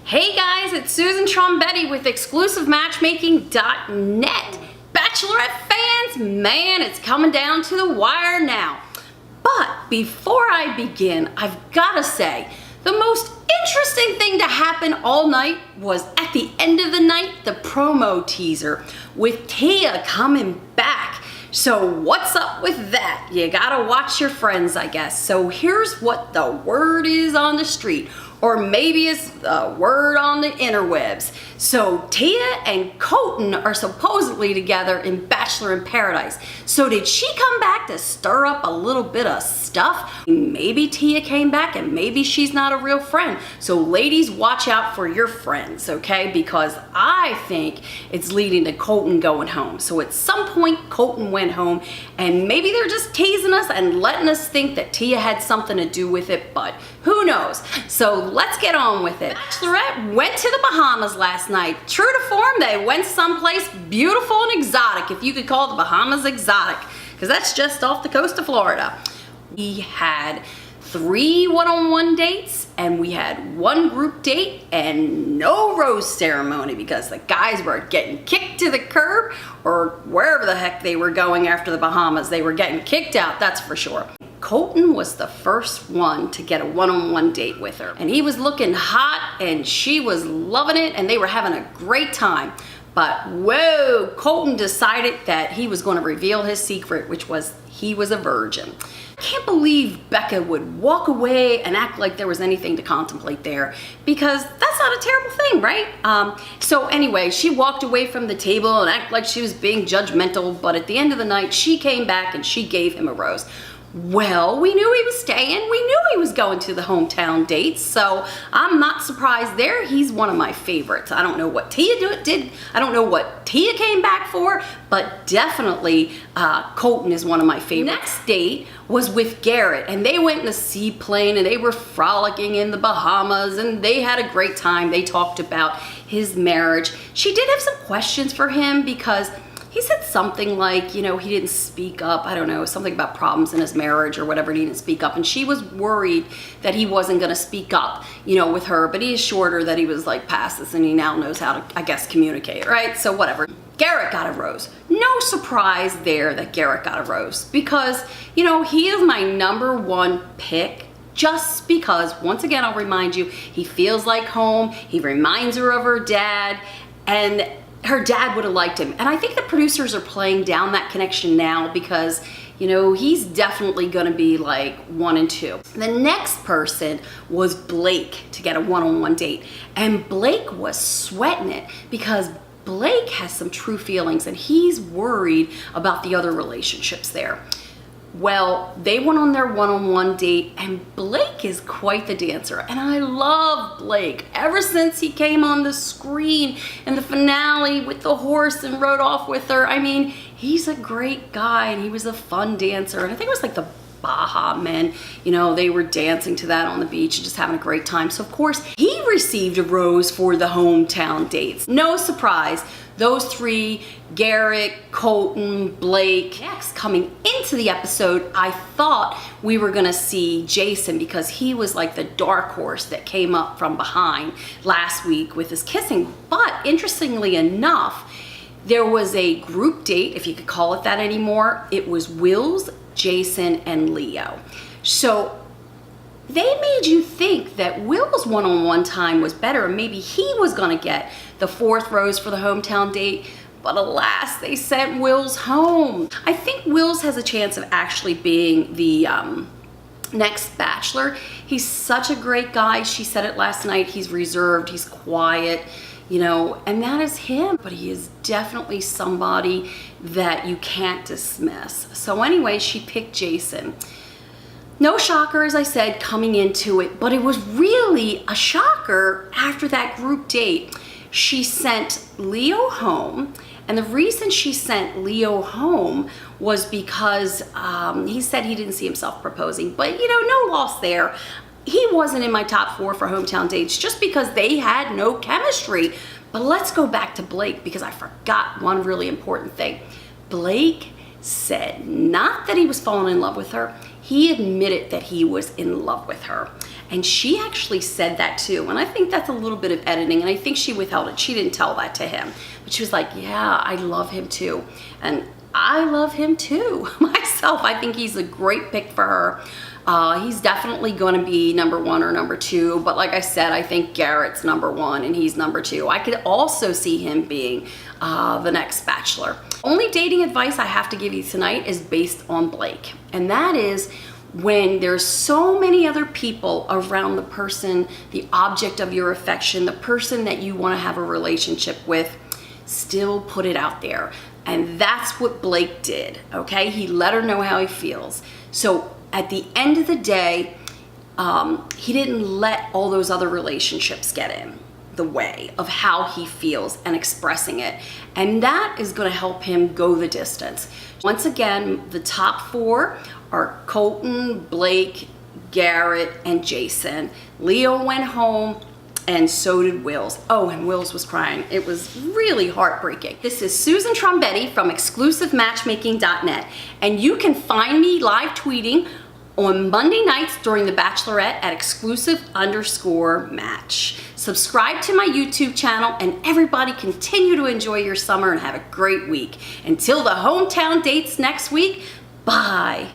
Hey guys, it's Susan Trombetti with exclusivematchmaking.net. Bachelorette fans, man, it's coming down to the wire now. But before I begin, I've got to say, the most interesting thing to happen all night was at the end of the night, the promo teaser with Tia coming back. So what's up with that? You gotta watch your friends, I guess. So here's what the word is on the street, or maybe it's the word on the interwebs. So Tia and Colton are supposedly together in Bachelor in Paradise. So did she come back to stir up a little bit of stuff? Maybe Tia came back and maybe she's not a real friend. So ladies, watch out for your friends, okay? Because I think it's leading to Colton going home. So at some point, Colton went home and maybe they're just teasing us and letting us think that Tia had something to do with it, but who knows? So let's get on with it. Bachelorette went to the Bahamas last night. True to form, they went someplace beautiful and exotic, if you could call the Bahamas exotic, because that's just off the coast of Florida. We had 3 one-on-one dates and we had 1 group date and no rose ceremony because the guys were getting kicked to the curb, or wherever the heck they were going after the Bahamas. They were getting kicked out, that's for sure. Colton was the first one to get a one-on-one date with her, and he was looking hot and she was loving it and they were having a great time. But whoa, Colton decided that he was going to reveal his secret, which was he was a virgin. I can't believe Becca would walk away and act like there was anything to contemplate there, because that's not a terrible thing, right? So anyway, she walked away from the table and acted like she was being judgmental, but at the end of the night, she came back and she gave him a rose. Well, we knew he was staying. We knew he was going to the hometown dates, so I'm not surprised there. He's one of my favorites. I don't know what Tia did. I don't know what Tia came back for, but definitely Colton is one of my favorites. Next date was with Garrett, and they went in a seaplane and they were frolicking in the Bahamas and they had a great time. They talked about his marriage. She did have some questions for him because he said something like, you know, he didn't speak up. I don't know, something about problems in his marriage or whatever, and he didn't speak up. And she was worried that he wasn't going to speak up, you know, with her. But he assured her that he was like past this and he now knows how to, I guess, communicate, right? So whatever. Garrett got a rose. No surprise there that Garrett got a rose because, you know, he is my #1 pick. Just because, once again, I'll remind you, he feels like home. He reminds her of her dad, and her dad would have liked him. And I think the producers are playing down that connection now because, you know, he's definitely gonna be like 1 and 2. The next person was Blake to get a one-on-one date. And Blake was sweating it because Blake has some true feelings and he's worried about the other relationships there. Well, they went on their one-on-one date and Blake is quite the dancer. And I love Blake. Ever since he came on the screen in the finale with the horse and rode off with her, I mean, he's a great guy and he was a fun dancer. And I think it was like the Bahamas men, you know, they were dancing to that on the beach and just having a great time. So of course, he received a rose for the hometown dates. No surprise. Those 3, Garrett, Colton, Blake. Next, coming into the episode, I thought we were gonna see Jason because he was like the dark horse that came up from behind last week with his kissing. But interestingly enough, there was a group date, if you could call it that anymore. It was Wills, Jason, and Leo. So they made you think that Will's one-on-one time was better and maybe he was gonna get the 4th rose for the hometown date, but alas, they sent Wills home. I think Wills has a chance of actually being the next Bachelor. He's such a great guy. She said it last night. He's reserved, he's quiet, you know, and that is him. But he is definitely somebody that you can't dismiss. So anyway, she picked Jason. No shocker, as I said, coming into it, but it was really a shocker after that group date. She sent Leo home, and the reason she sent Leo home was because he said he didn't see himself proposing, but you know, no loss there. He wasn't in my top 4 for hometown dates just because they had no chemistry. But let's go back to Blake because I forgot one really important thing. Blake said not that he was falling in love with her. He admitted that he was in love with her. And she actually said that too. And I think that's a little bit of editing, and I think she withheld it. She didn't tell that to him. But she was like, yeah, I love him too. And I love him too myself. I think he's a great pick for her. He's definitely going to be number 1 or number 2. But like I said, I think Garrett's number 1 and he's number 2. I could also see him being the next Bachelor. Only dating advice I have to give you tonight is based on Blake. And that is, when there's so many other people around the person, the object of your affection, the person that you want to have a relationship with, still put it out there. And that's what Blake did, okay? He let her know how he feels. So at the end of the day, he didn't let all those other relationships get in the way of how he feels and expressing it. And that is going to help him go the distance. Once again, the top 4 are Colton, Blake, Garrett, and Jason. Leo went home, and so did Wills. Oh, and Wills was crying. It was really heartbreaking. This is Susan Trombetti from exclusivematchmaking.net, and you can find me live tweeting on Monday nights during the Bachelorette at exclusive_match. Subscribe to my YouTube channel, and everybody continue to enjoy your summer and have a great week. Until the hometown dates next week, bye.